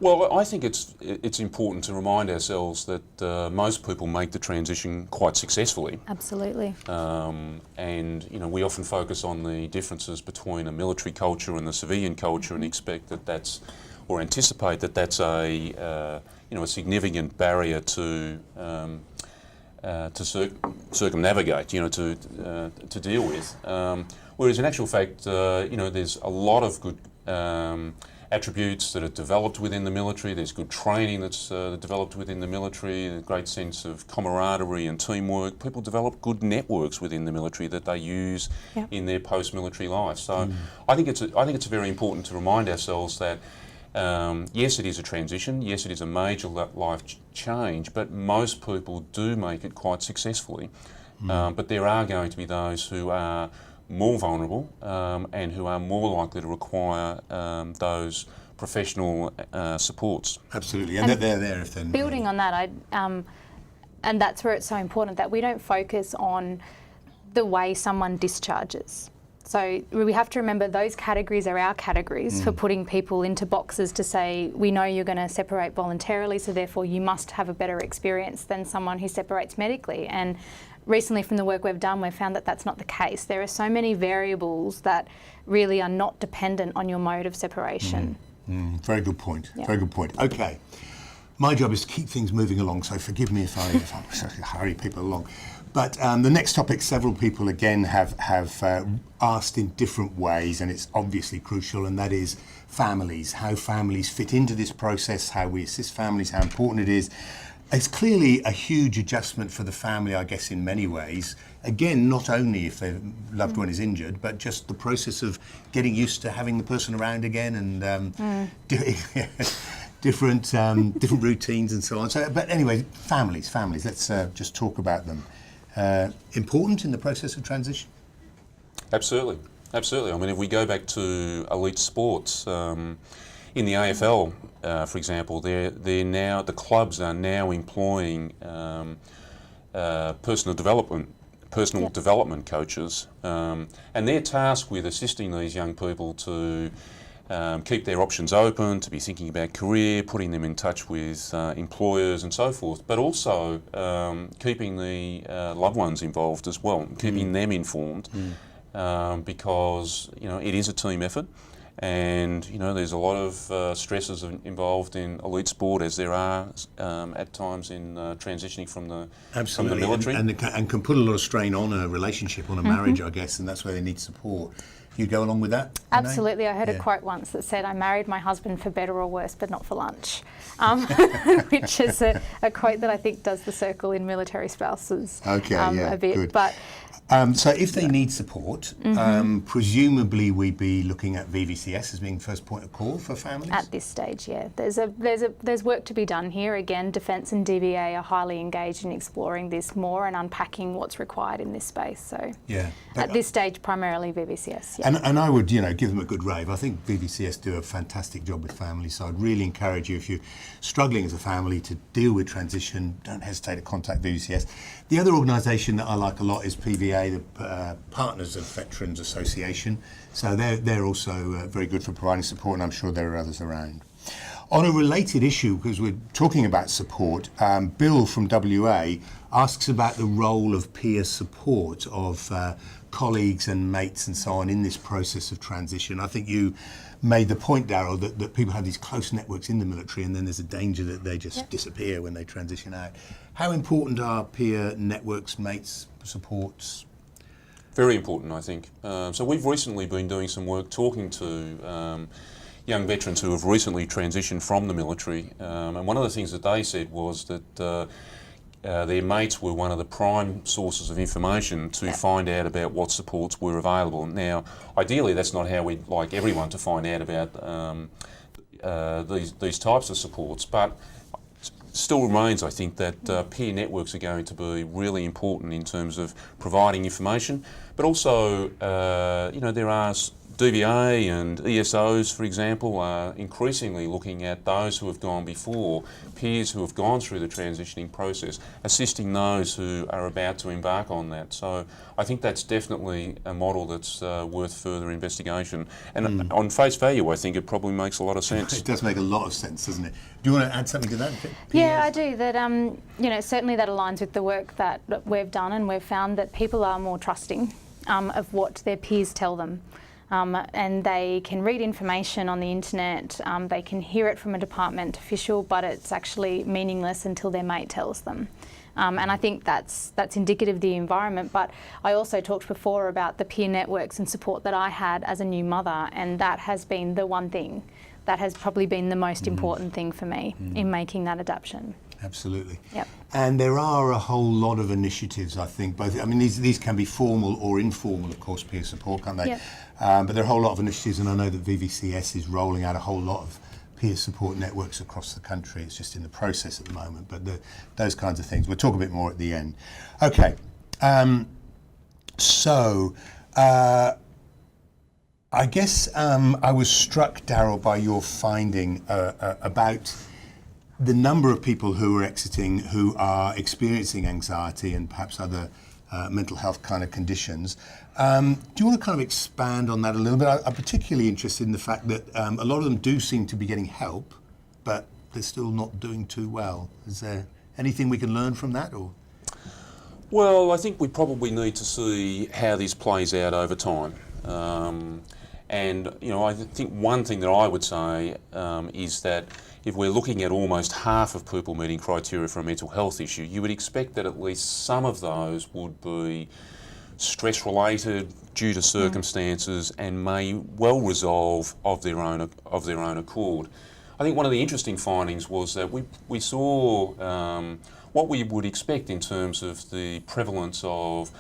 Well, I think it's important to remind ourselves that most people make the transition quite successfully. Absolutely. And we often focus on the differences between a military culture and the civilian culture, and expect that or anticipate that that's a significant barrier to circumnavigate, to deal with. Whereas in actual fact, there's a lot of good attributes that are developed within the military. There's good training that's developed within the military, a great sense of camaraderie and teamwork. People develop good networks within the military that they use in their post-military life. So I think it's very important to remind ourselves that yes, it is a transition, yes, it is a major life change, but most people do make it quite successfully. But there are going to be those who are more vulnerable and who are more likely to require those professional supports. Absolutely, and they're there if they're building on that. And that's where it's so important that we don't focus on the way someone discharges. So we have to remember those categories are our categories for putting people into boxes to say, we know you're going to separate voluntarily, so therefore you must have a better experience than someone who separates medically. And recently from the work we've done, we've found that that's not the case. There are so many variables that really are not dependent on your mode of separation. Very good point. Yeah. Very good point. Okay. My job is to keep things moving along, so forgive me if I hurry people along. But the next topic, several people again have asked in different ways, and it's obviously crucial, and that is families, how families fit into this process, how we assist families, how important it is. It's clearly a huge adjustment for the family, I guess, in many ways. Again, not only if their loved one is injured, but just the process of getting used to having the person around again and different routines and so on. So, but anyway, families. Let's just talk about them. Important in the process of transition? Absolutely. I mean, if we go back to elite sports, in the AFL, for example, they're now, the clubs are now employing personal development coaches, and they're tasked with assisting these young people to keep their options open, to be thinking about career, putting them in touch with employers and so forth, but also keeping the loved ones involved as well, keeping them informed, because it is a team effort, and there's a lot of stresses involved in elite sport, as there are at times in transitioning from the military, and can put a lot of strain on a relationship, on a marriage, I guess, and that's where they need support. You go along with that? Absolutely. I heard a quote once that said, "I married my husband for better or worse, but not for lunch," which is a quote that I think does the circle in military spouses a bit. Good. But so if they need support, presumably we'd be looking at VVCS as being the first point of call for families? At this stage, yeah. There's work to be done here. Again, Defence and DBA are highly engaged in exploring this more and unpacking what's required in this space. So at this stage, primarily VVCS. Yeah. And I would, give them a good rave. I think VVCS do a fantastic job with families, so I'd really encourage you, if you're struggling as a family to deal with transition, don't hesitate to contact VVCS. The other organisation that I like a lot is PVA, the Partners of Veterans Association. So they're also very good for providing support, and I'm sure there are others around. On a related issue, because we're talking about support, Bill from WA asks about the role of peer support of colleagues and mates and so on in this process of transition. I think you made the point, Daryl, that people have these close networks in the military, and then there's a danger that they just disappear when they transition out. How important are peer networks, mates, supports? Very important, I think. So we've recently been doing some work talking to young veterans who have recently transitioned from the military, and one of the things that they said was that their mates were one of the prime sources of information to find out about what supports were available. Now, ideally, that's not how we'd like everyone to find out about these types of supports, but still remains, I think, that peer networks are going to be really important in terms of providing information, but also, there are DVA and ESOs, for example, are increasingly looking at those who have gone before, peers who have gone through the transitioning process, assisting those who are about to embark on that. So I think that's definitely a model that's worth further investigation. And on face value, I think it probably makes a lot of sense. It does make a lot of sense, doesn't it? Do you want to add something to that? Yeah, I do. That certainly that aligns with the work that we've done, and we've found that people are more trusting of what their peers tell them. And they can read information on the internet, they can hear it from a department official, but it's actually meaningless until their mate tells them. And I think that's indicative of the environment. But I also talked before about the peer networks and support that I had as a new mother, and that has been the one thing that has probably been the most important thing for me in making that adaptation. Absolutely. Yep. And there are a whole lot of initiatives, I think, both, I mean, these can be formal or informal, of course, peer support, can't they? Yep. But there are a whole lot of initiatives, and I know that VVCS is rolling out a whole lot of peer support networks across the country. It's just in the process at the moment, but those kinds of things. We'll talk a bit more at the end. Okay. I guess I was struck, Daryl, by your finding about the number of people who are exiting who are experiencing anxiety and perhaps other mental health kind of conditions. Do you want to kind of expand on that a little bit? I'm particularly interested in the fact that a lot of them do seem to be getting help, but they're still not doing too well. Is there anything we can learn from that? Or? Well, I think we probably need to see how this plays out over time. And I think one thing that I would say is that if we're looking at almost half of people meeting criteria for a mental health issue, you would expect that at least some of those would be stress related, due to circumstances, and may well resolve of their own accord. I think one of the interesting findings was that we saw what we would expect in terms of the prevalence of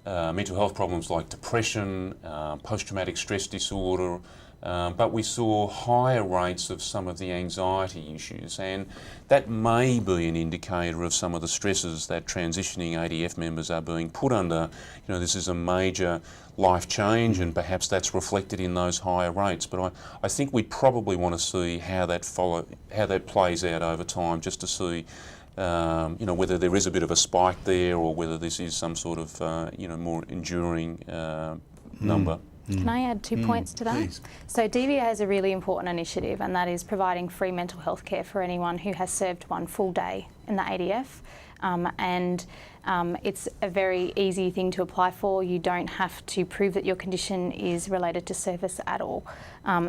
mental health problems like depression, post-traumatic stress disorder, but we saw higher rates of some of the anxiety issues, and that may be an indicator of some of the stresses that transitioning ADF members are being put under. This is a major life change, and perhaps that's reflected in those higher rates. But I think we probably want to see how that plays out over time, just to see whether there is a bit of a spike there, or whether this is some sort of more enduring number. Can I add 2 points to that? Please. So DVA has a really important initiative, and that is providing free mental health care for anyone who has served one full day in the ADF. It's a very easy thing to apply for. You don't have to prove that your condition is related to service at all.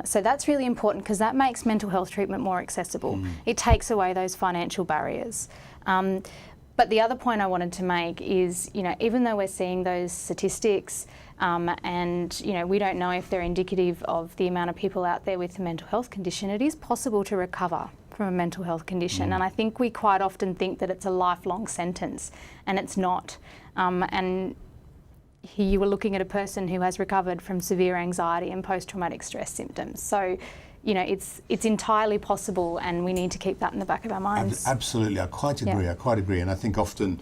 So that's really important, because that makes mental health treatment more accessible. It takes away those financial barriers. But the other point I wanted to make is, even though we're seeing those statistics, and we don't know if they're indicative of the amount of people out there with a mental health condition, it is possible to recover from a mental health condition. And I think we quite often think that it's a lifelong sentence, and it's not. And here you were looking at a person who has recovered from severe anxiety and post-traumatic stress symptoms. So, it's entirely possible, and we need to keep that in the back of our minds. Absolutely, I quite agree. And I think often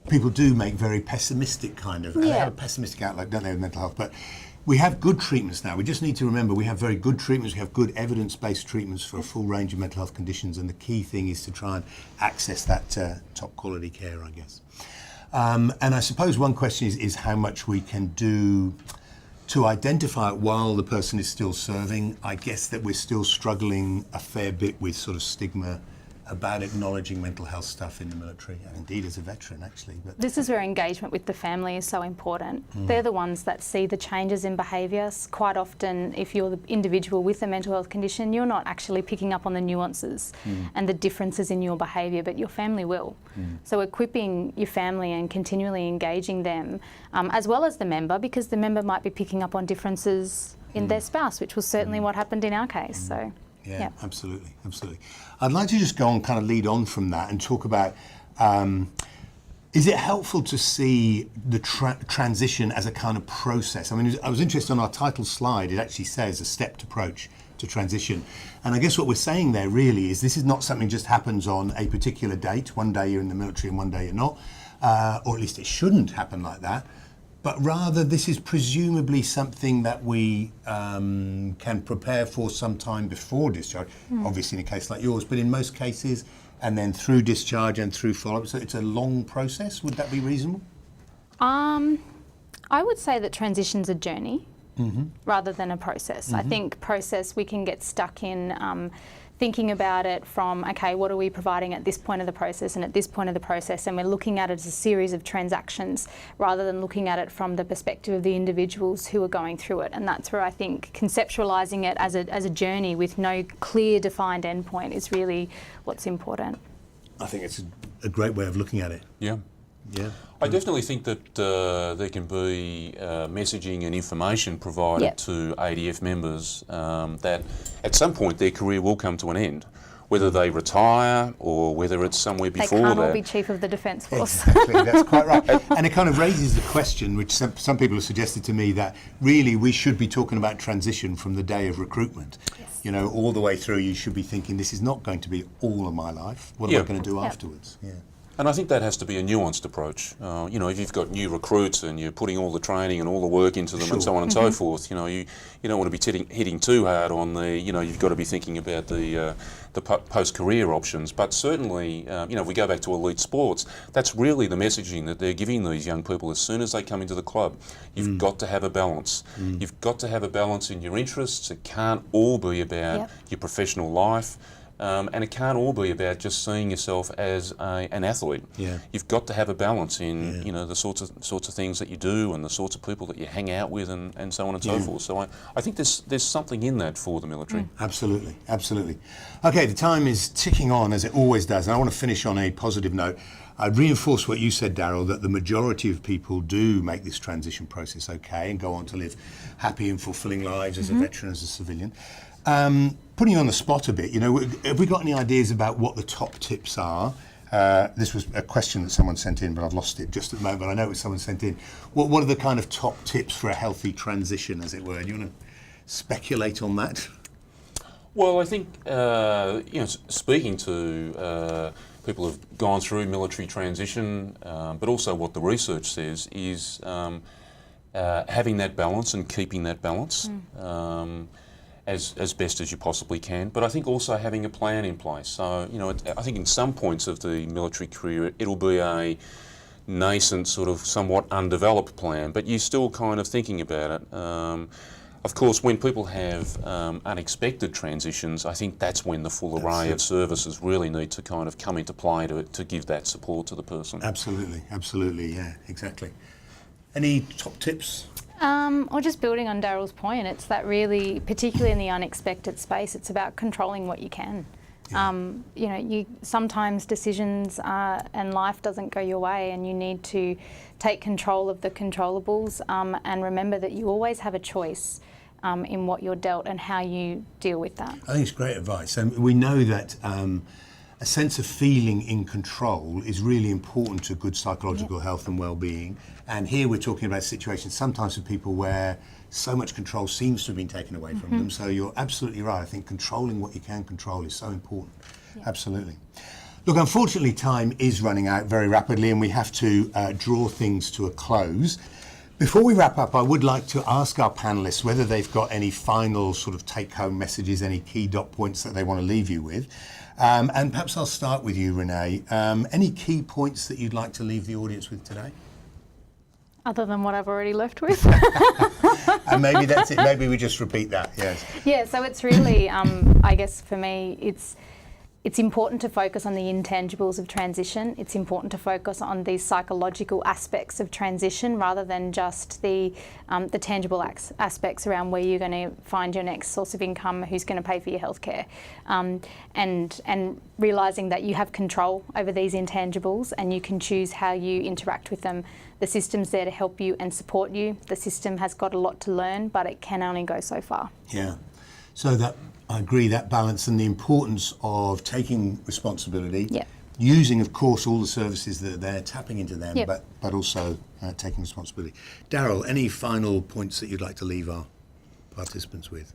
people do make very pessimistic they have a pessimistic outlook, don't they, with mental health? But we have good treatments now. We just need to remember we have very good treatments. We have good evidence-based treatments for a full range of mental health conditions, and the key thing is to try and access that top quality care, I guess. And I suppose one question is how much we can do to identify it while the person is still serving. I guess that we're still struggling a fair bit with sort of stigma about acknowledging mental health stuff in the military, and indeed as a veteran, actually. But this is where engagement with the family is so important. They're the ones that see the changes in behaviours. Quite often, if you're the individual with a mental health condition, you're not actually picking up on the nuances and the differences in your behaviour, but your family will. So equipping your family and continually engaging them, as well as the member, because the member might be picking up on differences in their spouse, which was certainly what happened in our case. So. Yeah, absolutely. I'd like to just go on, kind of lead on from that and talk about, is it helpful to see the transition as a kind of process? I mean, I was interested on our title slide, it actually says a stepped approach to transition. And I guess what we're saying there really is this is not something just happens on a particular date. One day you're in the military and one day you're not, or at least it shouldn't happen like that. But rather, this is presumably something that we can prepare for some time before discharge, obviously in a case like yours, but in most cases, and then through discharge and through follow-up. So it's a long process. Would that be reasonable? I would say that transition's a journey rather than a process. I think process, we can get stuck in thinking about it from, okay, what are we providing at this point of the process and at this point of the process, and we're looking at it as a series of transactions rather than looking at it from the perspective of the individuals who are going through it. And that's where I think conceptualising it as a journey with no clear defined endpoint is really what's important. I think it's a great way of looking at it. Yeah. I definitely think that there can be messaging and information provided to ADF members that at some point their career will come to an end, whether they retire or whether it's somewhere before that. They can't all be Chief of the Defence Force. Exactly, that's quite right. And it kind of raises the question, which some people have suggested to me, that really we should be talking about transition from the day of recruitment. Yes. All the way through you should be thinking, this is not going to be all of my life. What am I going to do afterwards? Yeah. And I think that has to be a nuanced approach. If you've got new recruits and you're putting all the training and all the work into them and so on and so forth, you don't want to be hitting too hard on the, you've got to be thinking about the post-career options. But certainly, if we go back to elite sports, that's really the messaging that they're giving these young people as soon as they come into the club. You've got to have a balance. You've got to have a balance in your interests. It can't all be about your professional life. And it can't all be about just seeing yourself as an athlete. Yeah. You've got to have a balance in the sorts of things that you do and the sorts of people that you hang out with and so on and so forth. So I think there's something in that for the military. Absolutely, absolutely. Okay, the time is ticking on as it always does, and I want to finish on a positive note. I'd reinforce what you said, Daryl, that the majority of people do make this transition process okay and go on to live happy and fulfilling lives as a veteran, as a civilian. Putting you on the spot a bit, have we got any ideas about what the top tips are? This was a question that someone sent in, but I've lost it just at the moment. I know it was someone sent in. What are the kind of top tips for a healthy transition, as it were? Do you want to speculate on that? Well, I think, speaking to people who've gone through military transition, but also what the research says is having that balance and keeping that balance as best as you possibly can. But I think also having a plan in place. So, I think in some points of the military career, it'll be a nascent, sort of somewhat undeveloped plan, but you're still kind of thinking about it. Of course, when people have unexpected transitions, I think that's when the full array of services really need to kind of come into play to give that support to the person. Absolutely, absolutely, yeah, exactly. Any top tips? Or just building on Daryl's point, it's that really, particularly in the unexpected space, it's about controlling what you can. You sometimes decisions and life doesn't go your way, and you need to take control of the controllables and remember that you always have a choice in what you're dealt and how you deal with that. I think it's great advice. We know that a sense of feeling in control is really important to good psychological health and well-being. And here we're talking about situations sometimes for people where so much control seems to have been taken away from them. So you're absolutely right. I think controlling what you can control is so important. Yeah. Absolutely. Look, unfortunately, time is running out very rapidly and we have to draw things to a close. Before we wrap up, I would like to ask our panellists whether they've got any final sort of take-home messages, any key dot points that they want to leave you with. And perhaps I'll start with you, Renee. Any key points that you'd like to leave the audience with today? Other than what I've already left with. And maybe that's it. Maybe we just repeat that, yes. Yeah, so it's really, I guess for me, it's important to focus on the intangibles of transition. It's important to focus on these psychological aspects of transition rather than just the tangible aspects around where you're going to find your next source of income, who's going to pay for your healthcare, and realising that you have control over these intangibles and you can choose how you interact with them. The system's there to help you and support you. The system has got a lot to learn, but it can only go so far. Yeah. So that I agree, that balance and the importance of taking responsibility, using, of course, all the services that are there, tapping into them, but also taking responsibility. Daryl, any final points that you'd like to leave our participants with?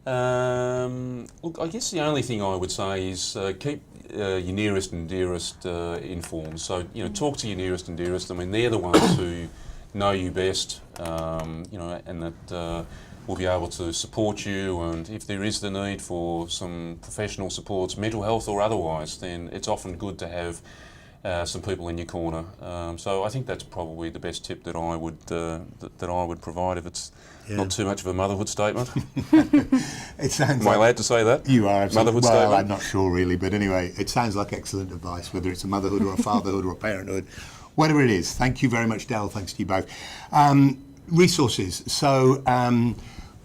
Look, I guess the only thing I would say is keep your nearest and dearest informed. So, talk to your nearest and dearest. I mean, they're the ones who know you best, and that will be able to support you, and if there is the need for some professional supports, mental health or otherwise, then it's often good to have some people in your corner. So I think that's probably the best tip that I would provide, if it's not too much of a motherhood statement. It sounds. Am I allowed to say that? You are. Motherhood statement? Statement? I'm not sure really, but anyway, it sounds like excellent advice, whether it's a motherhood or a fatherhood or a parenthood, whatever it is. Thank you very much, Daryl. Thanks to you both. Resources. So.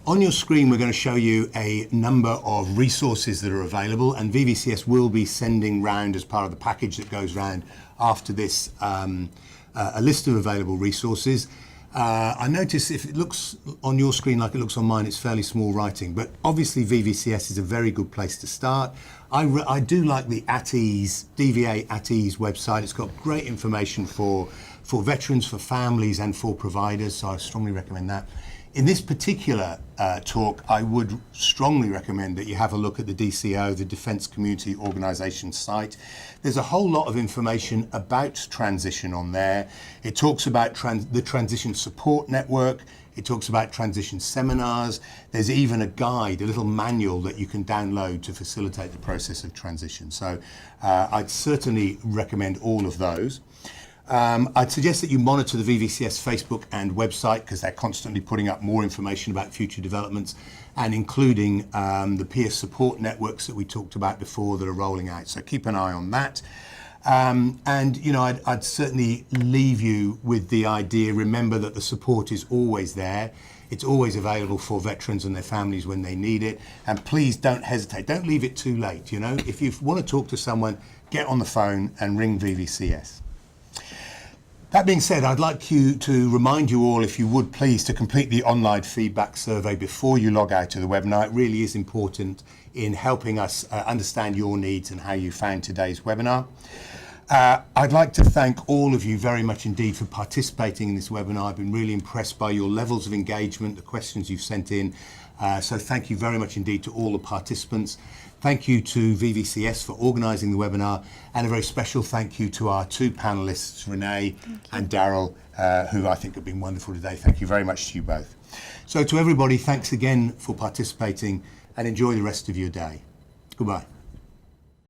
On your screen, we're going to show you a number of resources that are available, and VVCS will be sending round, as part of the package that goes round after this, a list of available resources. I notice if it looks on your screen like it looks on mine, it's fairly small writing, but obviously VVCS is a very good place to start. I do like the DVA at Ease website. It's got great information for veterans, for families, and for providers, so I strongly recommend that. In this particular talk, I would strongly recommend that you have a look at the DCO, the Defence Community Organisation site. There's a whole lot of information about transition on there. It talks about the Transition Support Network. It talks about transition seminars. There's even a guide, a little manual that you can download to facilitate the process of transition. So I'd certainly recommend all of those. I'd suggest that you monitor the VVCS Facebook and website because they're constantly putting up more information about future developments and including the peer support networks that we talked about before that are rolling out. So keep an eye on that. And, you know, I'd certainly leave you with the idea, remember that the support is always there. It's always available for veterans and their families when they need it. And please don't hesitate. Don't leave it too late, you know. If you want to talk to someone, get on the phone and ring VVCS. That being said, I'd like to remind you all, if you would please, to complete the online feedback survey before you log out of the webinar. It really is important in helping us understand your needs and how you found today's webinar. I'd like to thank all of you very much indeed for participating in this webinar. I've been really impressed by your levels of engagement, the questions you've sent in. So thank you very much indeed to all the participants. Thank you to VVCS for organising the webinar, and a very special thank you to our two panellists, Renee and Daryl, who I think have been wonderful today. Thank you very much to you both. So to everybody, thanks again for participating, and enjoy the rest of your day. Goodbye.